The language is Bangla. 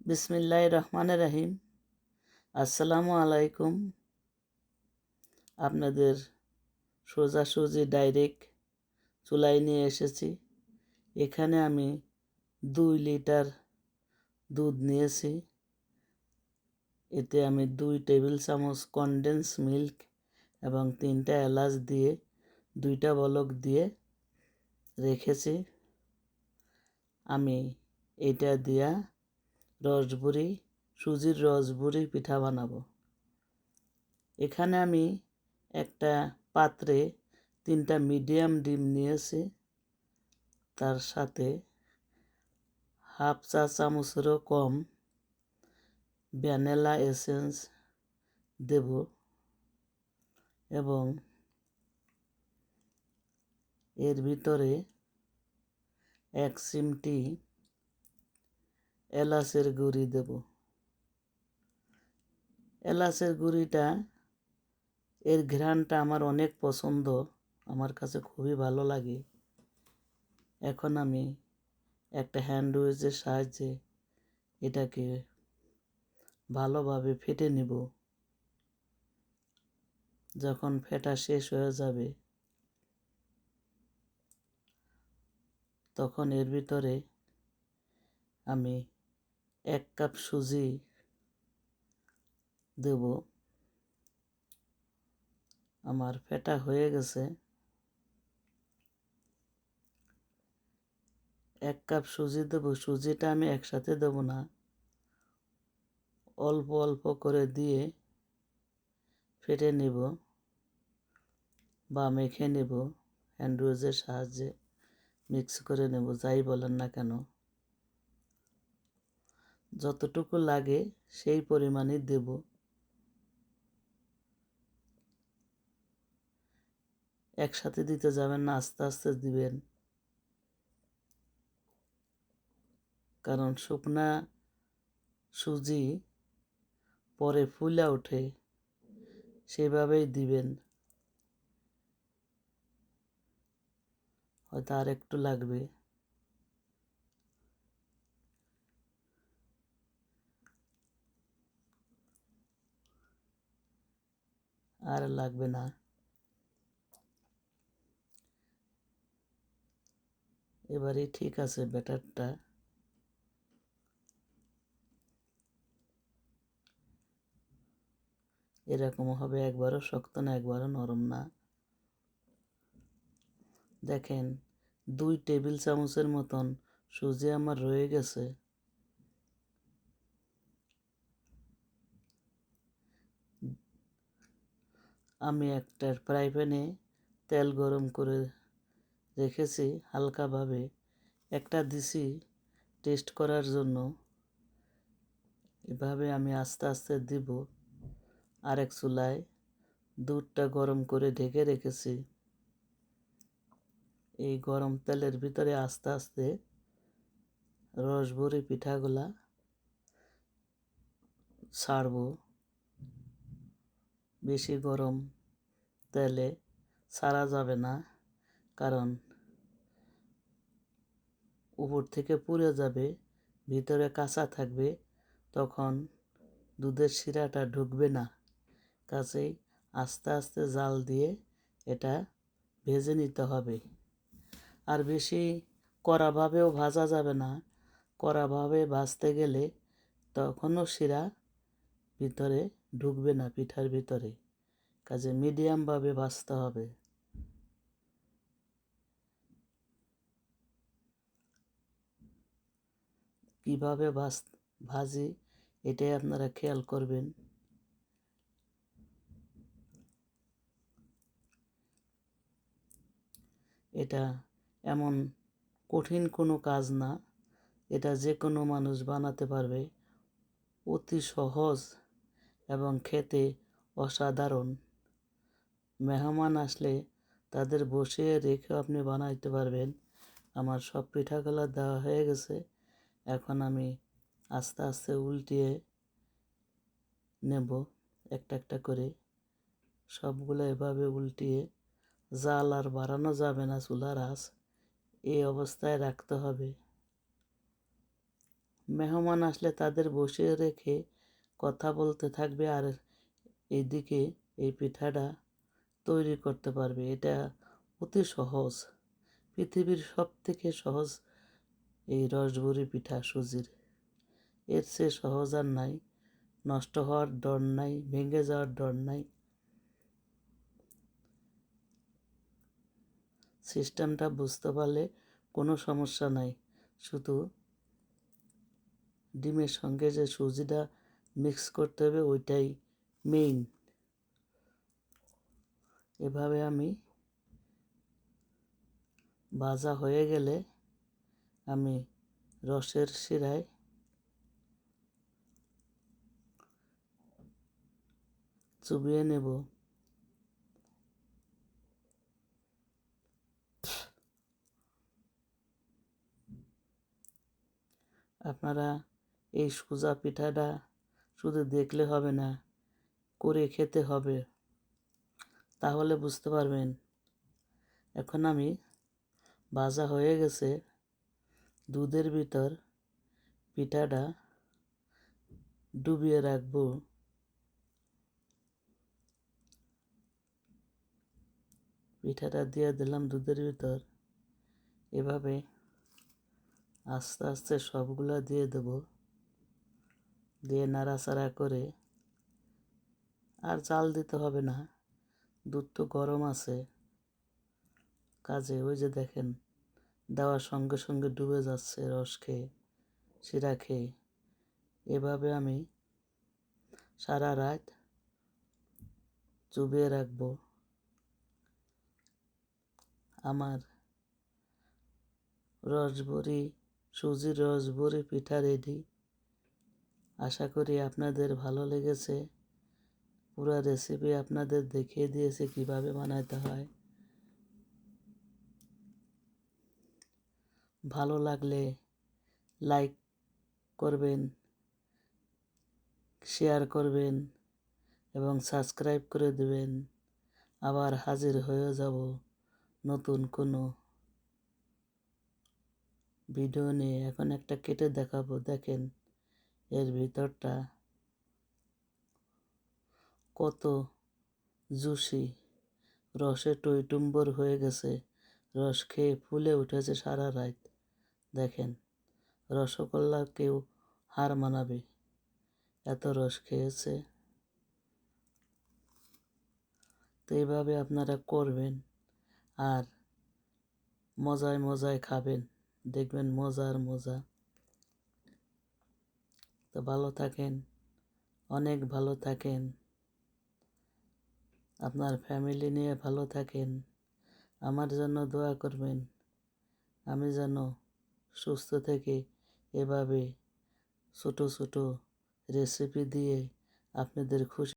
বিসমিল্লাহির রহমানির রহিম। আসসালামু আলাইকুম। আপনাদের সোজাসুজি ডাইরেক্ট চুলায় নিয়ে এসেছি। এখানে আমি 2 লিটার দুধ নিয়েছি। এতে আমি 2 টেবিল চামচ কনডেন্স মিল্ক এবং 3টা এলাচ দিয়ে 2টা বলক দিয়ে রেখেছি। আমি এটা দিয়া রসবুড়ি সুজির রসবুড়ি পিঠা বানাবো। এখানে আমি একটা পাত্রে 3টা মিডিয়াম ডিম নিয়েছি। তার সাথে হাফ চা চামচেরও কম ভ্যানিলা এসেন্স দেব এবং এর ভিতরে 1 চিমটি এলাচের গুঁড়ি দেব। এলাচের গুঁড়িটা এর ঘ্রাণটা আমার অনেক পছন্দ, আমার কাছে খুবই ভালো লাগে। এখন আমি একটা হ্যান্ড উইচের সাহায্যে এটাকে ভালোভাবে ফেটে নেব। যখন ফেটা শেষ হয়ে যাবে তখন এর ভিতরে আমি 1 কাপ সুজি দেব। আমার ফেটা হয়ে গেছে। 1 কাপ সুজি দেব। সুজিটা আমি একসাথে দেব না, অল্প অল্প করে দিয়ে ফেটে নেব বা মেখে নেব। হ্যান্ড উইচের সাহায্যে মিক্স করে নেব, যাই বলেন না কেন। যতটুকু লাগে সেই পরিমাণই দেব। একসাথে দিতে যাবেন না, আস্তে আস্তে দিবেন, কারণ শুকনা সুজি পরে ফুলে ওঠে, সেভাবেই দিবেন। হয়তো আর একটু লাগবে। আর লাগবে না। এবারে ঠিক আছে। ব্যাটারটা এরকম হবে, একবারও শক্ত না একবারও নরম না। দেখেন 2 টেবিল চামচের মতন সুজি আমার রয়ে গেছে। আমি একটা ফ্রাই প্যানে তেল গরম করে রেখেছি হালকাভাবে। একটা দিছি টেস্ট করার জন্য। এভাবে আমি আস্তে আস্তে দিব। আরেক চুলায় দুধটা গরম করে ঢেকে রেখেছি। এই গরম তেলের ভিতরে আস্তে আস্তে রসবড়ি পিঠাগুলা ছাড়ব। বেশি গরম তেলে ছাড়া যাবে না, কারণ উপর থেকে পুড়ে যাবে, ভিতরে কাঁচা থাকবে, তখন দুধের শিরাটা ঢুকবে না। কাছেই আস্তে আস্তে জাল দিয়ে এটা ভেজে নিতে হবে। আর বেশি কড়াভাবেও ভাজা যাবে না। কড়াভাবে ভাজতে গেলে তখনও শিরা ভিতরে ঢুকবে না পিঠার ভিতরে। কাজে মিডিয়ামভাবে ভাজতে হবে। কীভাবে ভাজি এটাই আপনারা খেয়াল করবেন। এটা এমন কঠিন কোনো কাজ না, এটা যে কোনো মানুষ বানাতে পারবে। অতি সহজ এবং খেতে অসাধারণ। মেহমান আসলে তাদের বসিয়ে রেখেও আপনি বানাইতে পারবেন। আমার সব পিঠাগুলো দেওয়া হয়ে গেছে। এখন আমি আস্তে আস্তে উল্টিয়ে নেব একটা একটা করে। সবগুলো এভাবে উল্টিয়ে, জাল আর বাড়ানো যাবে না, চুলার আঁচ এই অবস্থায় রাখতে হবে। মেহমান আসলে তাদের বসিয়ে রেখে কথা বলতে থাকবে আর এইদিকে এই পিঠাটা তৈরি করতে পারবে। এটা অতি সহজ, পৃথিবীর সবথেকে সহজ এই রসবড়ি পিঠা সুজির। এর চেয়ে সহজ আর নাই, নষ্ট হওয়ার ডর নাই, ভেঙে যাওয়ার ডর নাই। সিস্টেমটা বুঝতে পারলে কোনো সমস্যা নাই। শুধু ডিমের সঙ্গে যে সুজিটা মিক্স করতে হবে ওইটাই মেইন। এভাবে আমি ভাজা হয়ে গেলে আমি রসের শিরায় চুবিয়ে নেব। আপনারা এই সুজা পিঠাটা শুধু দেখলে হবে না, করে খেতে হবে, তাহলে বুঝতে পারবেন। এখন আমি ভাজা হয়ে গেছে, দুধের ভিতর পিঠাটা ডুবিয়ে রাখবো। পিঠাটা দিয়ে দিলাম দুধের ভিতর। এভাবে আস্তে আস্তে সবগুলা দিয়ে দেব, দিয়ে নাড়াচাড়া করে, আর জাল দিতে হবে না, দুধ তো গরম আছে, কাজে ওই যে দেখেন দেওয়ার সঙ্গে সঙ্গে ডুবে যাচ্ছে রস খেয়ে, শিরা খেয়ে। এভাবে আমি সারা রাত চুবিয়ে রাখবো। আমার রসবড়ি, সুজির রসবড়ি পিঠা রেডি। আশা করি আপনাদের ভালো লেগেছে। পুরো রেসিপি আপনাদের দেখিয়ে দিয়েছি কিভাবে বানাতে হয়। ভালো লাগলে লাইক করবেন, শেয়ার করবেন এবং সাবস্ক্রাইব করে দেবেন। আবার হাজির হয়ে যাব নতুন কোনো ভিডিও নিয়ে। এখন একটা কেটে দেখাবো, দেখেন এর ভিতরটা কত জুসি, রসে টইটুম্বর হয়ে গেছে, রস খেয়ে ফুলে উঠেছে সারা রাত। দেখেন রসগোল্লাকেও হার মানাবে, এত রস খেয়েছে। তো এইভাবে আপনারা করবেন আর মজায় মজায় খাবেন, দেখবেন মজার মজা। তো ভালো থাকেন, অনেক ভালো থাকেন, আপনার ফ্যামিলি নিয়ে ভালো থাকেন। আমার জন্য দোয়া করবেন, আমি যেন সুস্থ থেকে এভাবে ছোট ছোট রেসিপি দিয়ে আপনাদের খুশি